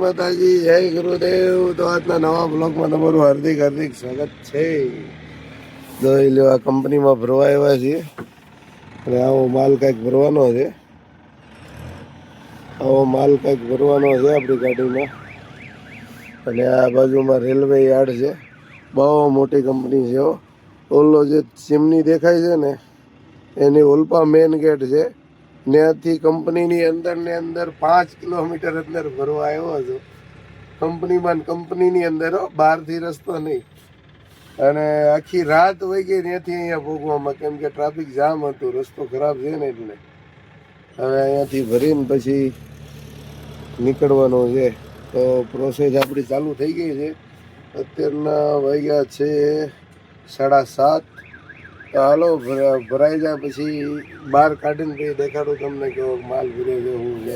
માતાજી, જય ગુરુદેવ. તો આજના નવા બ્લોગમાં તમારું હાર્દિક હાર્દિક સ્વાગત છે. જોઈ લો, આ કંપનીમાં ભરવા આવ્યા છીએ અને આવો માલ કંઈક ભરવાનો છે. આપણી ગાડીમાં. અને આ બાજુમાં રેલવે યાર્ડ છે. બહુ મોટી કંપની છે. ઓલો જે ચીમની દેખાય છે ને, એની ઓલપા મેન ગેટ છે. ત્યાંથી કંપનીની અંદર 5 કિલોમીટર અંદર ભરવા આવ્યો હતો. કંપનીની અંદર, બહારથી રસ્તો નહીં. અને આખી રાત વહી ગઈ ત્યાંથી અહીંયા ભોગવામાં, કેમ કે ટ્રાફિક જામ હતું, રસ્તો ખરાબ છે ને એટલે. હવે અહીંયાથી ભરીને પછી નીકળવાનો છે. તો પ્રોસેસ આપણી ચાલુ થઈ ગઈ છે. અત્યારના વાગ્યા છે 7:30. તો હાલો ભરાઈ જાય પછી બહાર કાઢીને પછી દેખાડું તમને કેવો માલ ભર્યો છે, શું છે.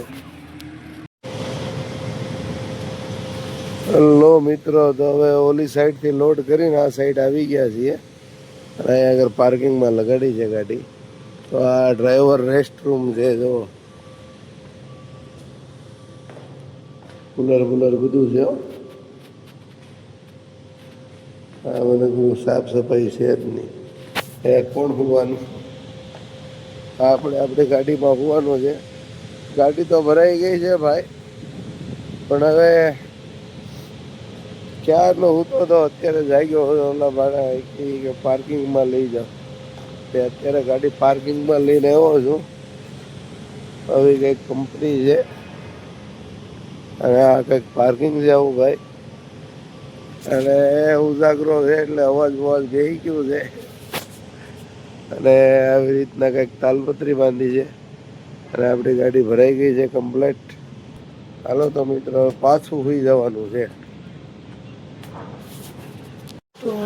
લો મિત્રો, તો હવે ઓલી સાઈડથી લોડ કરીને આ સાઈડ આવી ગયા છીએ. અને અહીંયા આગળ પાર્કિંગમાં લગાડી છે ગાડી. તો આ ડ્રાઈવર રેસ્ટ રૂમ છે. જો કુલર બધું છે. આ બધું સાફ સફાઈ છે જ નહીં. કોણ હોવાનું? આપણી ગાડીમાં હોવાનું છે. ગાડી તો ભરાઈ ગઈ છે ભાઈ, પણ હવે ક્યારનો હૂતો તો અત્યારે જાગ્યો ઓલા ભાડા કે પાર્કિંગમાં લઈ જાઓ. તે અત્યારે ગાડી પાર્કિંગમાં લઈને આવ્યો છું. હવે કંઈક કંપની છે અને આ કંઈક પાર્કિંગ છે આવું ભાઈ. અને ઉજાગરો છે એટલે અવાજ બેસી ગયું છે. અને આવી રીતના કંઈક તાલપત્રી બાંધી છે. અને આપણી ગાડી ભરાઈ ગઈ છે કમ્પ્લેટ. હાલો તો મિત્રો, પાછું સુઈ જવાનું છે.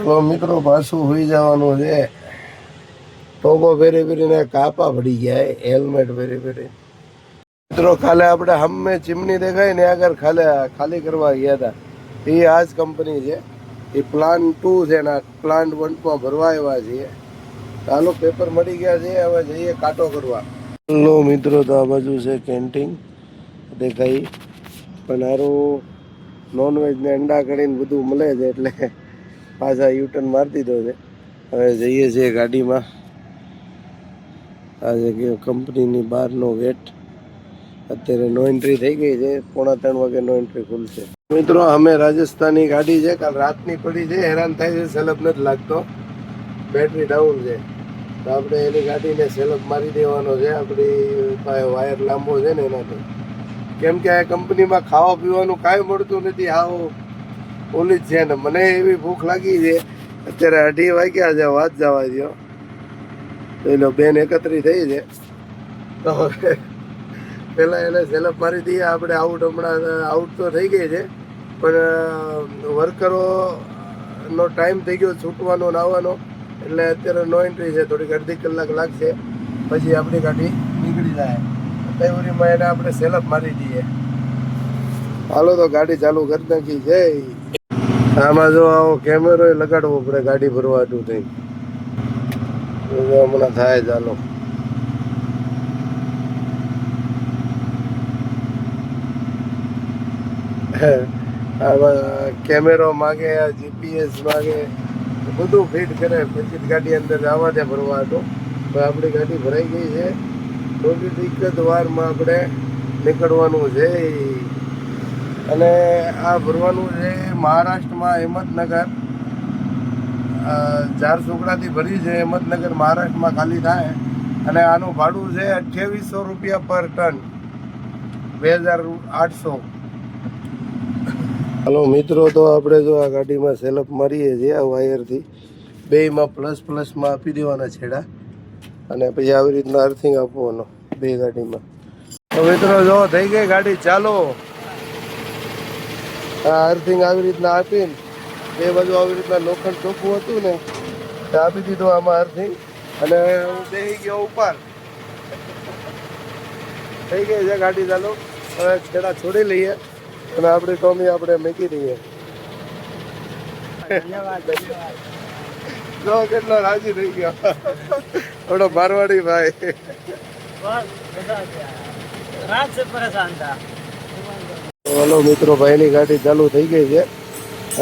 તો મિત્રો, પાછું સુઈ જવાનું છે. ટોપો પહેરીને કાપા પડી ગયા, હેલ્મેટ પહેરી. મિત્રો, કાલે આપણે હમે ચીમની દેખાય ને આગળ ખાલી કરવા ગયા હતા. એ આ જ કંપની છે. એ પ્લાન્ટ 2 છે ને પ્લાન્ટ 1 માં ભરવા આવ્યા છીએ. ચાલો, પેપર મળી ગયા છે, હવે જઈએ કાંટો કરવા. લો મિત્રો, તો આ બાજુ છે કેન્ટીન દેખાઈ. પણ સારું નોનવેજ ને અંડા કરીને બધું મળે છે એટલે પાછા યુટર્ન મારી દીધો છે. હવે જઈએ છીએ ગાડીમાં. આ છે કંપનીની બહારનો ગેટ. અત્યારે નો એન્ટ્રી થઈ ગઈ છે. 2:45 વાગે નો એન્ટ્રી ખુલશે. મિત્રો, અમે રાજસ્થાની ગાડી છે, કાલ રાતની પડી છે. હેરાન થાય છે, સેલફ નથી લાગતો, બેટરી ડાઉન છે. તો આપણે એની ગાડીને સેલફ મારી દેવાનો છે. આપણી પાસે વાયર લાંબો છે ને એનાથી. કેમ કે આ કંપનીમાં ખાવા પીવાનું કાંઈ મળતું નથી. આવો ઓલી જ છે ને. મને એવી ભૂખ લાગી છે. અત્યારે 2:30 વાગ્યા છે, વાત જવા દો. પેલો બેન એકત્રી થઈ છે. તો પહેલાં એને સેલફ મારી દઈએ આપણે. હમણાં આઉટ તો થઈ ગઈ છે, પણ વર્કરોનો ટાઈમ થઈ ગયો છૂટવાનો નાવાનો. એટલે અત્યારે નો એન્ટ્રી છે. થોડીક અડધી કલાક લાગશે, પછી આપણી ગાડી નીકળી જાય. તૈયારીમાં એને આપણે સેલફ મારી દઈએ. હાલો તો ગાડી ચાલુ કરી નાખી છે. આમાં જો આવો કેમેરો લગાડવો પડે ગાડી ભરવાનું થઈ. હમણાં થાય. ચાલો, આમાં કેમેરો માગે, જીપીએસ માગે, બધું ફિટ કરે. પછી ગાડી અંદર જવા દે ભરવા હતું. તો આપણી ગાડી ભરાઈ ગઈ છે. થોડી એક વારમાં આપણે નીકળવાનું છે. અને આ ભરવાનું છે મહારાષ્ટ્રમાં, હિંમતનગર. ઝારસુગડાથી ભરી છે હિંમતનગર, મહારાષ્ટ્રમાં ખાલી થાય. અને આનું ભાડું છે 2800 રૂપિયા પર ટન, 2800. હાલો મિત્રો, તો આપણે જો આ ગાડીમાં સેલફ મારીએ છીએ આ વાયરથી. બેયમાં પ્લસમાં આપી દેવાના છેડા. અને પછી આવી રીતના અર્થિંગ આપવાનો બે ગાડીમાં. તો મિત્રો, જો થઈ ગઈ ગાડી ચાલો. આ અર્થિંગ આવી રીતના આપીને બે બાજુ આવી રીતના લોખંડ ચોખ્ખું હતું ને તો આપી દીધું આમાં અર્થિંગ. અને હું બેસી ગયો ઉપર. થઈ ગઈ છે ગાડી ચાલો. હવે છેડા છોડી લઈએ અને આપણી ટોમી આપણે મૂકી દઈએ. જો કેટલો રાજી થઈ ગયો થોડો મારવાડી ભાઈ. रात से परेशान था। હલો મિત્રો, ભાઈની ગાડી ચાલુ થઈ ગઈ છે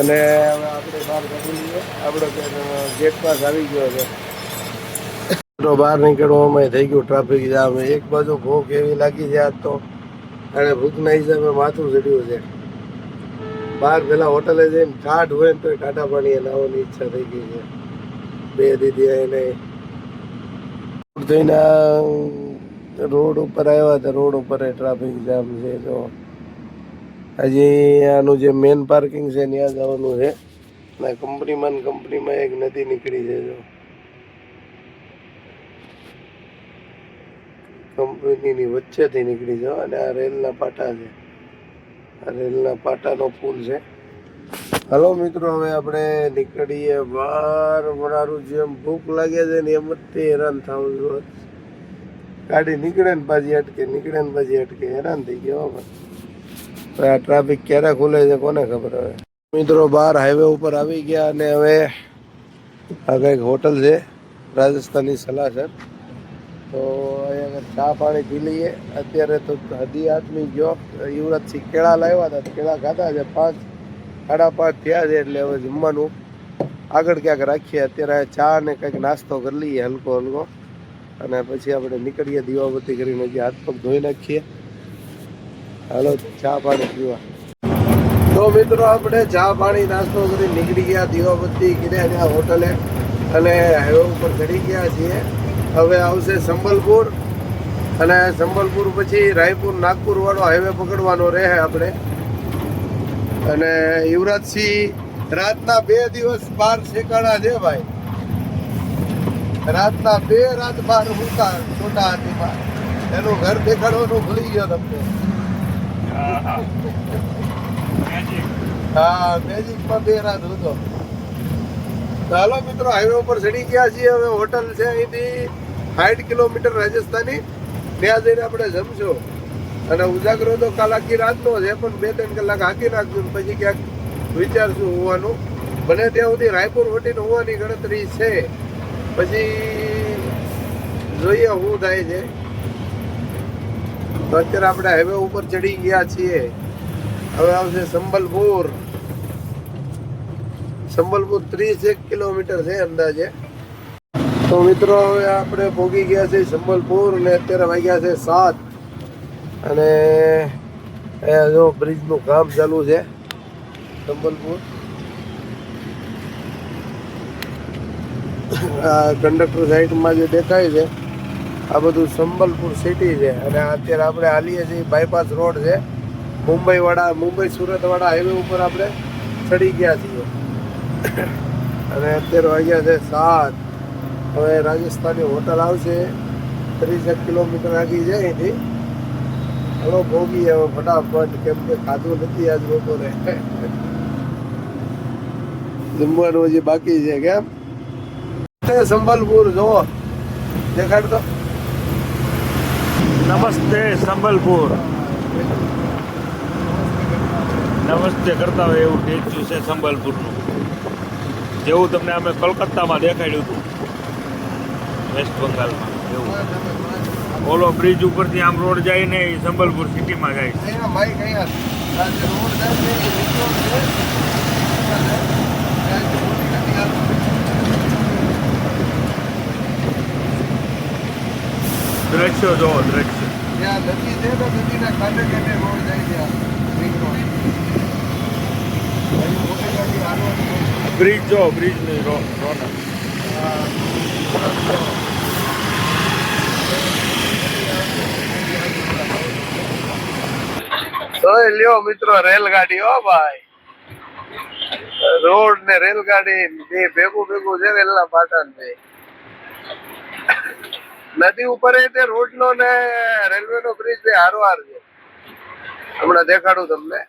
અને હવે આપણે બહાર કાઢી લઈએ. આપણો ગેટ પાસ આવી ગયો છે. મિત્રો બહાર નીકળવામાં થઈ ગયું ટ્રાફિક જામ. એક બાજુ ભૂખ એવી લાગી છે આજ તો, અને ભૂખના હિસાબે માથું ચડ્યું છે. બહાર પેલા હોટલે જઈને ઠાઠ હોય ને તો ટાટા પાણી લાવવાની ઈચ્છા થઈ ગઈ છે. બે દીદી એને થઈને રોડ ઉપર આવ્યા હતા. રોડ ઉપર ટ્રાફિક જામ છે. તો હજી આનું જે મેન પાર્કિંગ છે ત્યાં જવાનું છે. અને કંપનીમાં એક નદી નીકળી છે. જો કંપનીની વચ્ચેથી નીકળી જાવ અને આ રેલના પાટા છે. આ રેલના પાટાનો પુલ છે. હલો મિત્રો, હવે આપણે નીકળીએ બહાર. મારું જેમ ભૂખ લાગે છે ને એમ જ તે હેરાન થવું છું. ગાડી નીકળે ને પાછી અટકે, નીકળે ને પાછી અટકે. હેરાન થઈ ગયો. આ ટ્રાફિક ક્યારે ખુલે છે કોને ખબર. હવે મિત્રો બહાર હાઈવે ઉપર આવી ગયા અને હવે આ કંઈક હોટલ છે રાજસ્થાની સલાસર. તો અહીંયા ચા પાણી પી લઈએ. અત્યારે તો હદી આદમી ગયો. યુવરાજસિંહ કેળા લાવ્યા હતા, કેળા ખાધા છે. 5:30 થયા છે. એટલે હવે જમવાનું આગળ ક્યાંક રાખીએ. અત્યારે ચા ને કંઈક નાસ્તો કરી લઈએ હલકો અને પછી આપણે નીકળીએ દીવાબત્તી કરીને. હજી હાથ પગ ધોઈ નાખીએ. હાલો ચા પાણી પીવા. તો મિત્રો આપણે ચા પાણી નાસ્તો કરી નીકળી ગયા. દીવાબત્તી કર્યા હોટલે અને હાઈવે ઉપર ચડી ગયા છીએ. હવે આવશે સંબલપુર અને સંબલપુર પછી રાયપુર નાગપુર વાળો હાઈવે પકડવાનો રહે આપણે. અને યુવરાજસિંહ રાતના 2 દિવસ બહાર શેકાણા છે ભાઈ. રાતના 2 રાત બહાર મૂકા છોટા હાથીમાં. એનું ઘર દેખાડવાનું ભૂલી ગયો તમને. હા, મેજિકમાં 2 રાત હતો. ચાલો મિત્રો, હાઈવે ઉપર ચડી ગયા છીએ. હવે હોટલ છે અહીંથી 60 કિલોમીટર રાજસ્થાની. ત્યાં જઈને આપણે જમશું. અને ઉજાગરો તો કાલ આખી રાતનો છે, પણ 2-3 કલાક હાકી નાખશું. પછી ક્યાંક વિચારશું હોવાનું. બને ત્યાં સુધી રાયપુર વટીને હોવાની ગણતરી છે. પછી જોઈએ શું થાય છે. તો અત્યારે આપણે હાઈવે ઉપર ચડી ગયા છીએ. હવે આવશે સંબલપુર. સંબલપુર 31 કિલોમીટર છે અંદાજે. તો મિત્રો હવે આપણે પહોંચી ગયા છે સંબલપુર અને અત્યારે વાગ્યા છે 7. અને જો બ્રિજનું કામ ચાલુ છે સંબલપુર. આ કંડક્ટર સાઈડમાં જે દેખાય છે આ બધું સંબલપુર સિટી છે. અને અત્યારે આપણે હાલીએ છીએ બાયપાસ રોડ છે. મુંબઈ સુરત વાળા હાઈવે ઉપર આપણે ચડી ગયા છીએ. અને અત્યારે વાગ્યા છે 7. હવે રાજસ્થાની હોટલ આવશે 30 કિલોમીટર આગી છે અહીંથી. હલો ભોગી હવે ફટાફટ, કેમ કે ખાધું નથી આજ બપોરે. જમવાનું હજી બાકી છે. કેમ સંબલપુર જોવો દેખાડતો. નમસ્તે સંબલપુર. નમસ્તે કરતા હોય એવું ટેચ્યુ છે સંબલપુરનું, જેવું તમને અમે કલકત્તામાં દેખાડ્યું હતું વેસ્ટ બંગાળમાં. એવું ઓલો બ્રિજ ઉપરથી આમ રોડ જાય ને એ સંબલપુર સિટીમાં જાય. દ્રશ્યો જોવો, દ્રશ્ય. નદી છે તો નદીના કાંઠે કાંઠે રોડ જાય છે. બ્રિજ જો, બ્રિજની રોનક. લ્યો મિત્રો, રેલગાડી. હો ભાઈ, રોડ ને રેલગાડી બે ભેગું છે. રેલના પાટા ને નદી ઉપર તે રોડ નો ને રેલવે નો બ્રિજ બે હારોહાર છે. હમણાં દેખાડું તમને.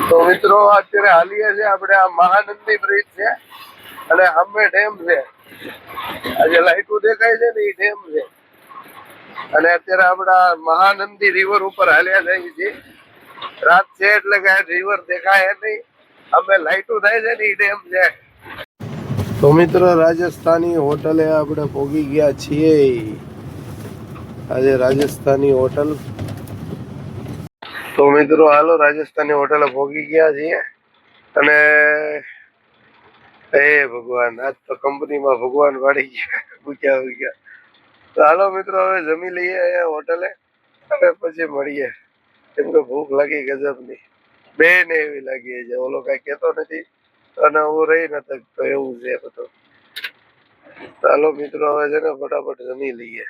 તો મિત્રો અત્યારે હાલીએ છે આપણે આ મહાનંદી બ્રિજ છે અને સામે ડેમ છે. આ જે લાઈટો દેખાય છે ને એ ડેમ છે. અને અત્યારે આપણા મહાનંદી રિવર ઉપર હાલ્યા જાય છે. રાત છે એટલે કે રિવર દેખાય નહીં. અમે લાઈટો થાય છે ને એ ડેમ છે. તો મિત્રો રાજસ્થાની હોટલે આપણે પહોંચી ગયા છીએ. આજે રાજસ્થાની હોટલ તો મિત્રો હાલો રાજસ્થાની હોટલે પહોંચી ગયા છીએ અને હે ભગવાન આજ તો કંપનીમાં ભગવાન વાળી ગયા ભૂખ્યા તો હાલો મિત્રો હવે જમી લઈએ અહીંયા હોટલે અને પછી મળીએ કેમ કે ભૂખ લાગી ગજબની બે ને એવી લાગી છે ઓલો કઈ કેતો નથી અને હું રહી નથી તો એવું છે બધું ચાલો મિત્રો હવે છે ને ફટાફટ જમી લઈએ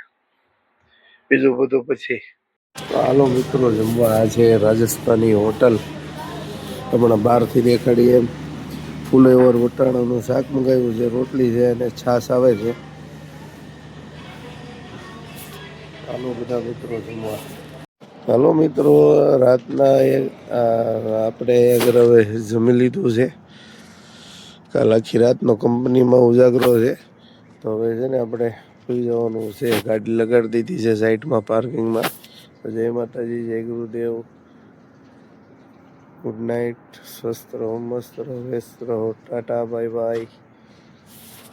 બીજું બધું પછી હાલો મિત્રો જમવા આ છે રાજસ્થાની હોટલ હમણાં બહારથી દેખાડીએ એમ ફુલેવર વટાણાનું શાક મંગાવ્યું છે રોટલી છે અને છાશ આવે છે હાલો બધા મિત્રો જમવા હાલો મિત્રો રાતના આપણે આગળ હવે જમી લીધું છે કાલ આખી રાતનો કંપનીમાં ઉજાગરો છે તો હવે છે ને આપણે સુઈ જવાનું છે ગાડી લગાડી દીધી છે સાઈડમાં પાર્કિંગમાં જય માતાજી જય ગુરુદેવ ગુડ નાઇટ સ્વસ્થ રહો મસ્ત રહો વ્યસ્ત રહો ટાટા બાય બાય